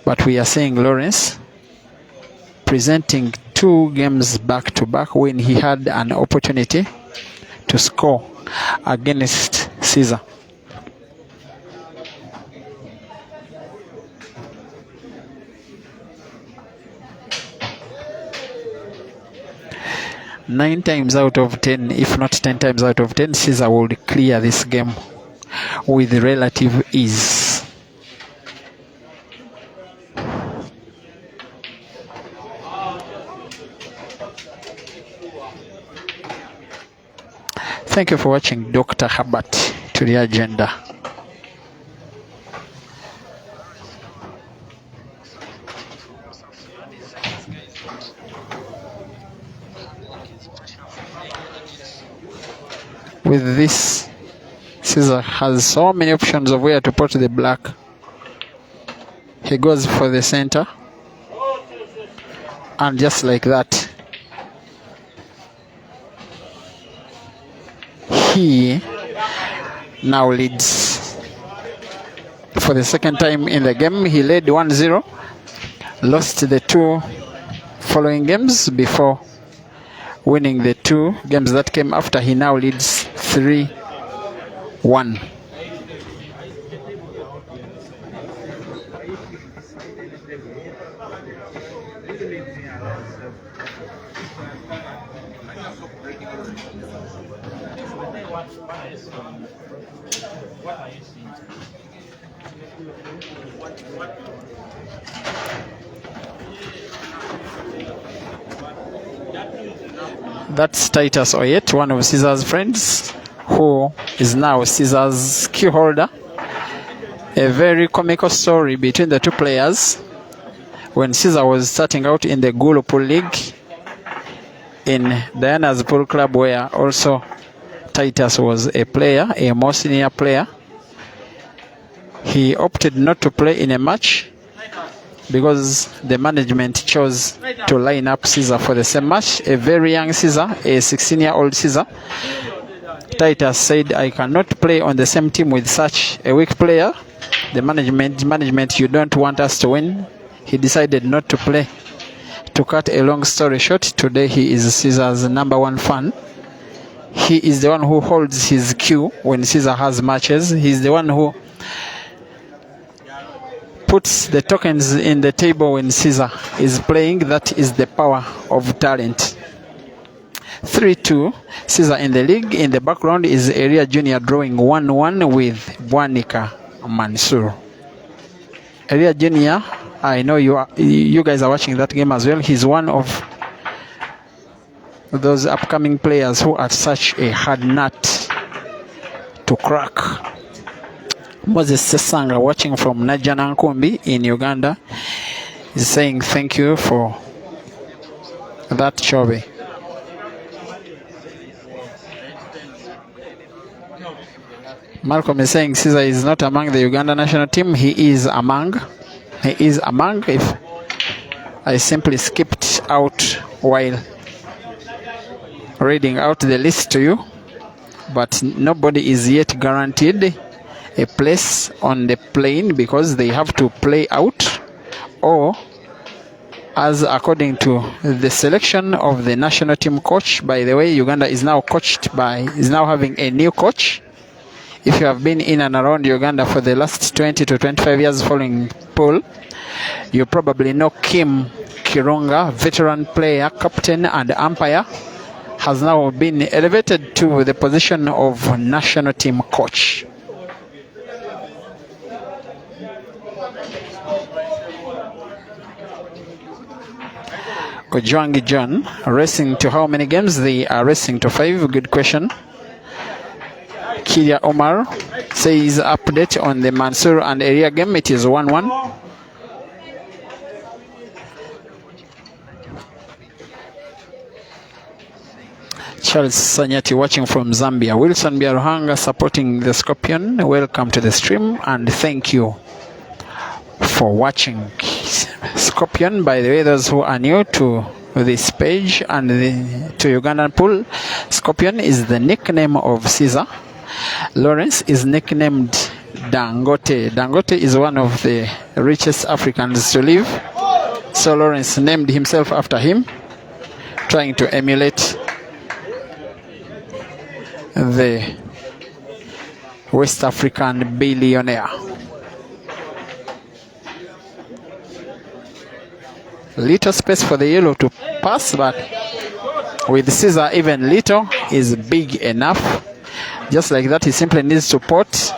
But we are seeing Lawrence presenting 2 games back to back when he had an opportunity to score against Caesar. Nine times out of 10, if not 10 times out of 10, Caesar would clear this game with relative ease. Thank you for watching Dr. Herbert to the agenda. With this, Caesar has so many options of where to put the black. He goes for the center, and just like that, he now leads. For the second time in the game, he led 1-0, lost the 2 following games before winning the 2 games that came after. He now leads 3-1. That's Titus Oyet, one of Caesar's friends, who is now Caesar's key holder. A very comical story between the 2 players. When Caesar was starting out in the Gulu Pool League in Diana's Pool Club, where also Titus was a player, a more senior player, he opted not to play in a match because the management chose to line up Caesar for the same match. A very young Caesar, a 16-year-old Caesar. Titus said, I cannot play on the same team with such a weak player. The management, you don't want us to win. He decided not to play. To cut a long story short, today he is Caesar's #1 fan. He is the one who holds his queue when Caesar has matches. He's the one who puts the tokens in the table when Caesar is playing. That is the power of talent. 3-2, Caesar in the league. In the background is Area Junior drawing 1-1 with Bwanika Mansour. Area Junior, I know you guys are watching that game as well. He's one of those upcoming players who are such a hard nut to crack. Moses Sessanga, watching from Najana Nkumbi in Uganda, is saying thank you for that, Chobe. Malcolm is saying Caesar is not among the Uganda national team. He is among. If I simply skipped out while reading out the list to you, but nobody is yet guaranteed a place on the plane because they have to play out, or as according to the selection of the national team coach. By the way, Uganda is now having a new coach. If you have been in and around Uganda for the last 20 to 25 years following Paul, you probably know Kim Kirunga, veteran player, captain and umpire, has now been elevated to the position of national team coach. Ojwangi John, racing to how many games? They are racing to 5. Good question. Kiria Omar says update on the Mansour and area game. It is 1-1. Charles Sanyati watching from Zambia. Wilson Biaruhanga supporting the Scorpion. Welcome to the stream and thank you for watching. Scorpion, by the way, those who are new to this page and to Ugandan pool, Scorpion is the nickname of Caesar. Lawrence is nicknamed Dangote. Dangote is one of the richest Africans to live, so Lawrence named himself after him, trying to emulate the West African billionaire. Little space for the yellow to pass, but with Caesar even little is big enough. Just like that, he simply needs to pot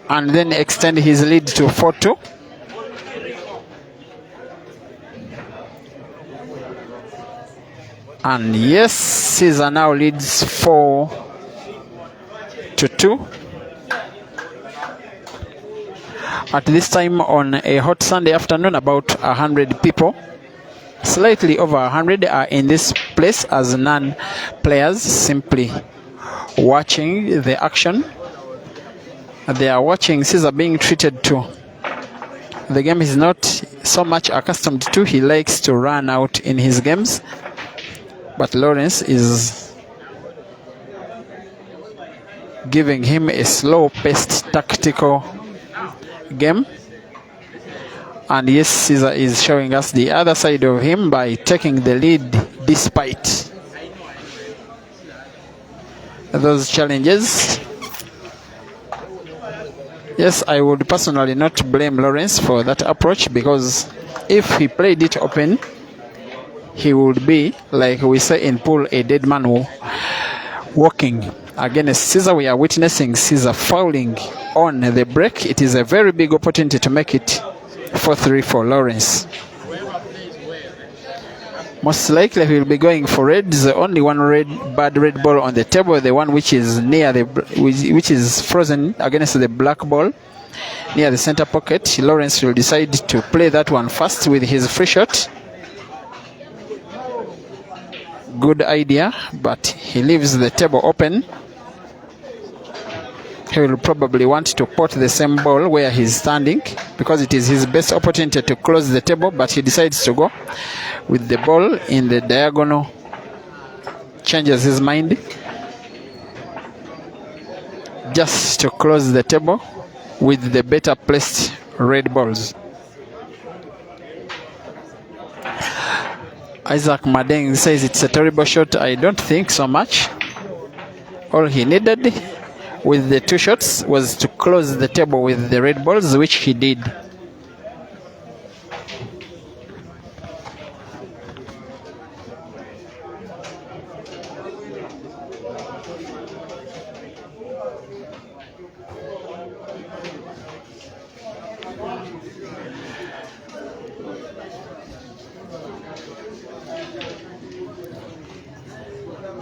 and then extend his lead to 4-2. And yes, Caesar now leads 4-2. At this time on a hot Sunday afternoon, about 100 people, slightly over 100, are in this place as non-players, simply watching the action. They are watching Caesar being treated to the game he's not so much accustomed to. He likes to run out in his games, but Lawrence is giving him a slow-paced tactical game. And yes, Caesar is showing us the other side of him by taking the lead despite those challenges. Yes, I would personally not blame Lawrence for that approach, because if he played it open, he would be, like we say in pool, a dead man walking. Against Caesar, we are witnessing Caesar fouling on the break. It is a very big opportunity to make it 4-3 for Lawrence. Most likely he will be going for reds. Only one bad red ball on the table, the one which is near which is frozen against the black ball near the center pocket. Lawrence will decide to play that one first with his free shot. Good idea, but he leaves the table open. He will probably want to pot the same ball where he's standing, because it is his best opportunity to close the table, but he decides to go with the ball in the diagonal. Changes his mind just to close the table with the better placed red balls. Isaac Madeng says it's a terrible shot. I don't think so much. All he needed with the two shots was to close the table with the red balls, which he did.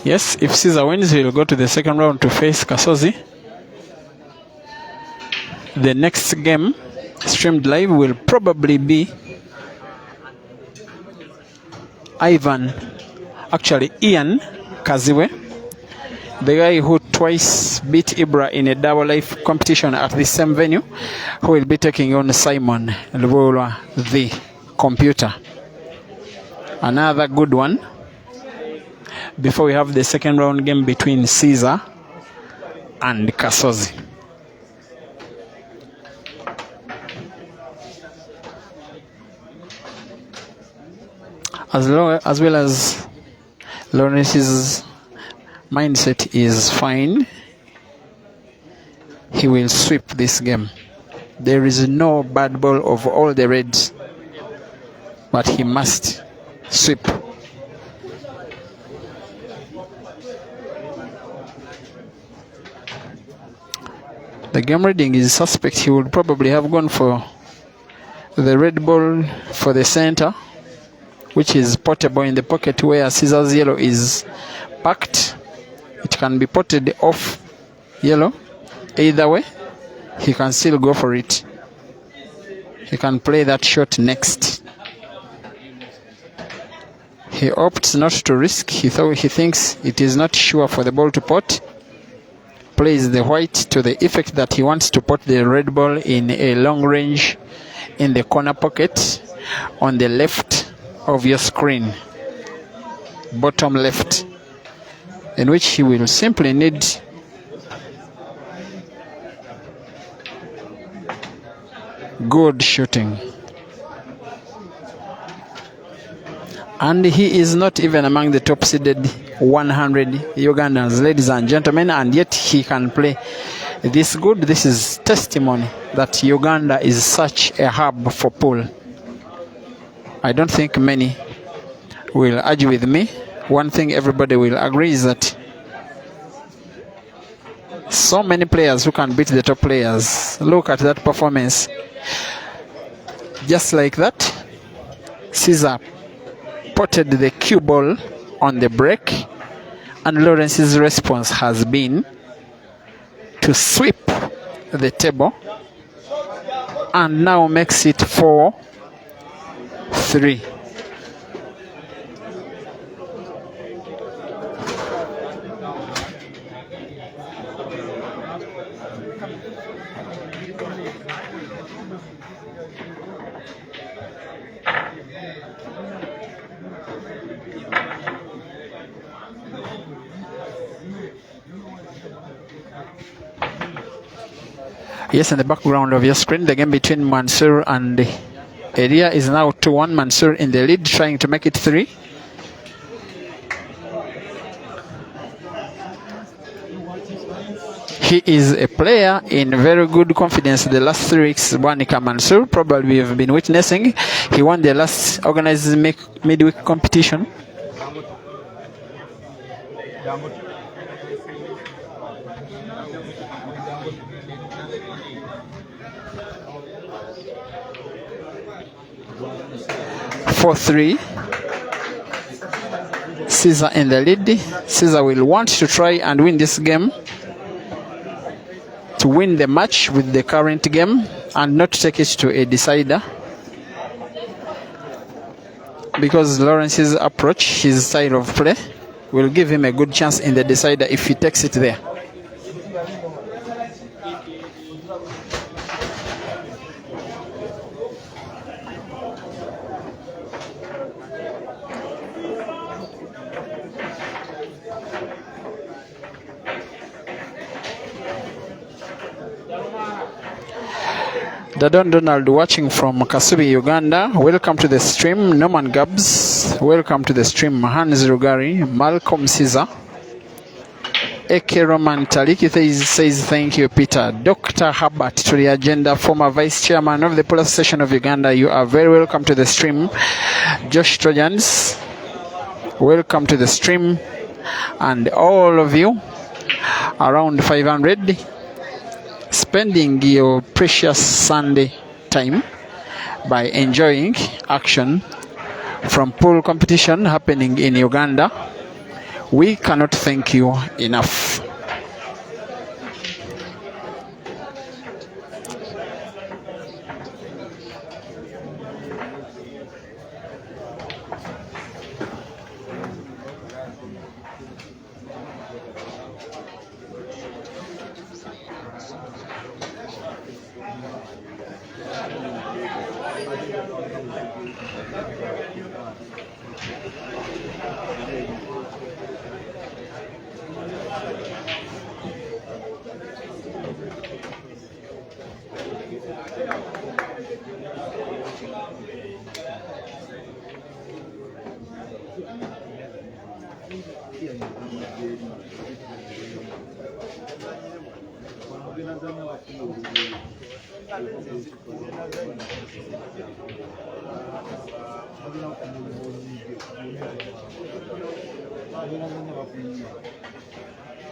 Yes, if Caesar wins, he will go to the second round to face Kasozi. The next game streamed live will probably be Ian Kaziwe, the guy who twice beat Ibra in a double life competition at the same venue, who will be taking on Simon Lwola, the computer. Another good one before we have the second round game between Caesar and Kasozi. As well as Lawrence's mindset is fine, he will sweep this game. There is no bad ball of all the reds, but he must sweep. The game reading is suspect. He would probably have gone for the red ball for the center, which is portable in the pocket where Caesar's yellow is packed. It can be potted off yellow. Either way, he can still go for it. He can play that shot next. He opts not to risk. He thinks it is not sure for the ball to pot. Plays the white to the effect that he wants to pot the red ball in a long range in the corner pocket on the left of your screen, bottom left, in which he will simply need good shooting. And he is not even among the top seeded 100 Ugandans, ladies and gentlemen, and yet he can play this good. This is testimony that Uganda is such a hub for pool. I don't think many will argue with me. One thing everybody will agree is that so many players who can beat the top players. Look at that performance. Just like that, Caesar potted the cue ball on the break, and Lawrence's response has been to sweep the table and now makes it 4-3. Yes, in the background of your screen, the game between Mansour and Elia is now 2-1. Mansour in the lead, trying to make it 3. He is a player in very good confidence. The last 3 weeks, Bwanika Mansour, probably we have been witnessing. He won the last organized midweek competition. Dangote. 4-3. Caesar in the lead. Caesar will want to try and win this game, to win the match with the current game and not take it to a decider, because Lawrence's approach, his style of play, will give him a good chance in the decider if he takes it there. Dadon Donald watching from Kasubi, Uganda. Welcome to the stream. Norman Gabs. Welcome to the stream. Hans Rugari. Malcolm Caesar. Eke Roman Taliki says thank you, Peter. Dr. Herbert to the agenda, former vice chairman of the Police Station of Uganda. You are very welcome to the stream. Josh Trojans. Welcome to the stream. And all of you, around 500. Spending your precious Sunday time by enjoying action from pool competition happening in Uganda. We cannot thank you enough.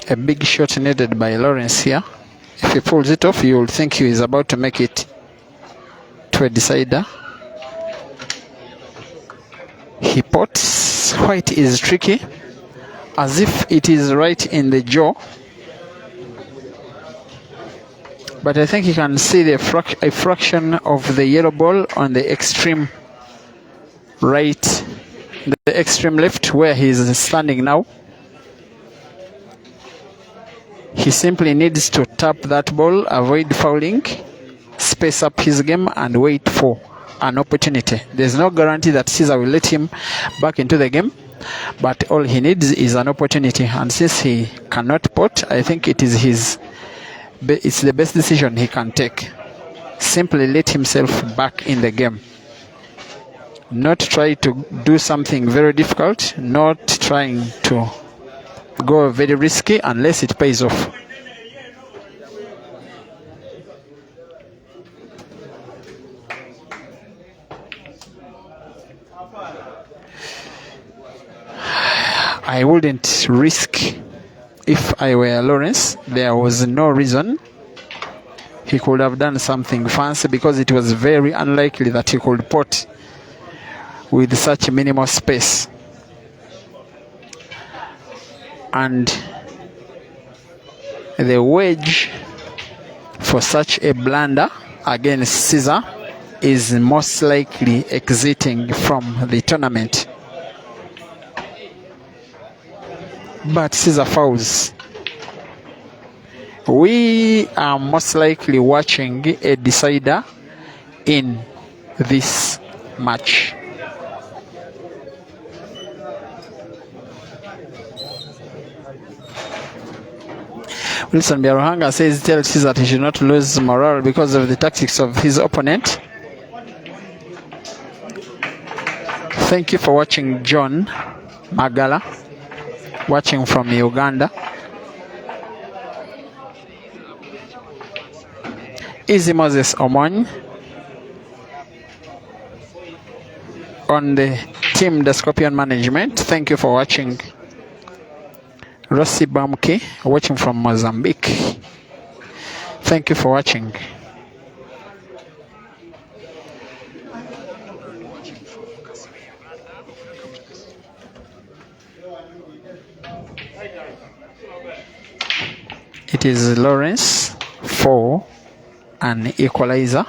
A big shot needed by Lawrence here. If he pulls it off, you will think he is about to make it to a decider. He pots. White is tricky, as if it is right in the jaw. But I think you can see a fraction of the yellow ball on the extreme right, the the extreme left where he is standing now. He simply needs to tap that ball, avoid fouling, space up his game, and wait for an opportunity. There's no guarantee that Caesar will let him back into the game, but all he needs is an opportunity. And since he cannot pot, I think it's the best decision he can take. Simply let himself back in the game. Not try to do something very difficult, not trying to go very risky unless it pays off. I wouldn't risk. If I were Lawrence, there was no reason he could have done something fancy, because it was very unlikely that he could pot with such minimal space. And the wage for such a blunder against Caesar is most likely exiting from the tournament. But Caesar fouls. We are most likely watching a decider in this match. Wilson Biaruhanga says, tell Caesar that he should not lose morale because of the tactics of his opponent. Thank you for watching, John Magala, watching from Uganda. Easy Moses Omon on the team The Scorpion Management. Thank you for watching. Rossi Bamke watching from Mozambique. Thank you for watching. It is Lawrence for an equalizer.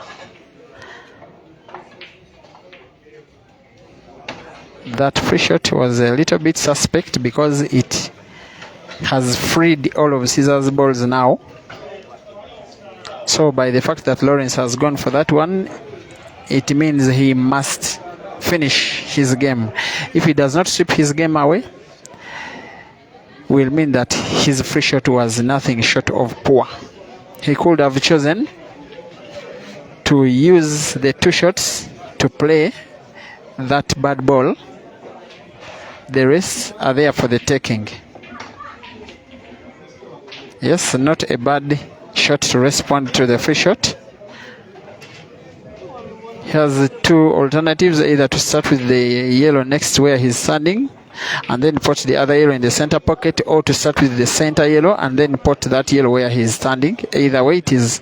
That free shot was a little bit suspect because it has freed all of Caesar's balls now. So by the fact that Lawrence has gone for that one, it means he must finish his game. If he does not sweep his game away, will mean that his free shot was nothing short of poor. He could have chosen to use the two shots to play that bad ball. The rest are there for the taking. Yes, not a bad shot to respond to the free shot. He has two alternatives, either to start with the yellow next where he's standing and then put the other yellow in the center pocket, or to start with the center yellow and then put that yellow where he's standing. Either way, it is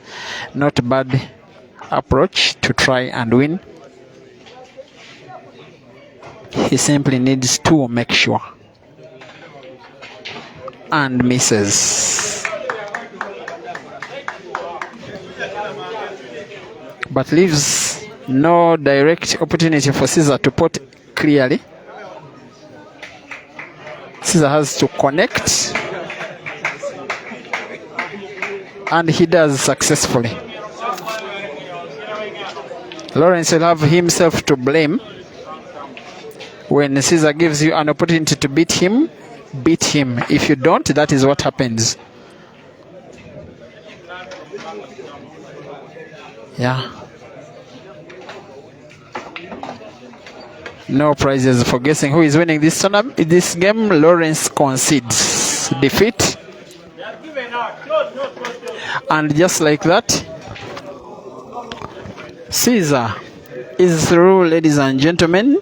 not a bad approach to try and win. He simply needs to make sure and misses, but leaves no direct opportunity for Caesar to pot clearly. Caesar has to connect, and he does successfully. Lawrence will have himself to blame. When Caesar gives you an opportunity to beat him, beat him. If you don't, that is what happens. Yeah. No prizes for guessing who is winning this tournament. This game, Lawrence concedes defeat. And just like that, Caesar is through, ladies and gentlemen.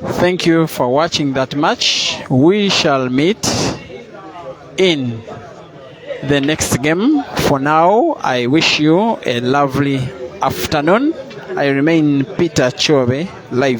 Thank you for watching that match. We shall meet in the next game. For now, I wish you a lovely afternoon. I remain Peter Chobe, live.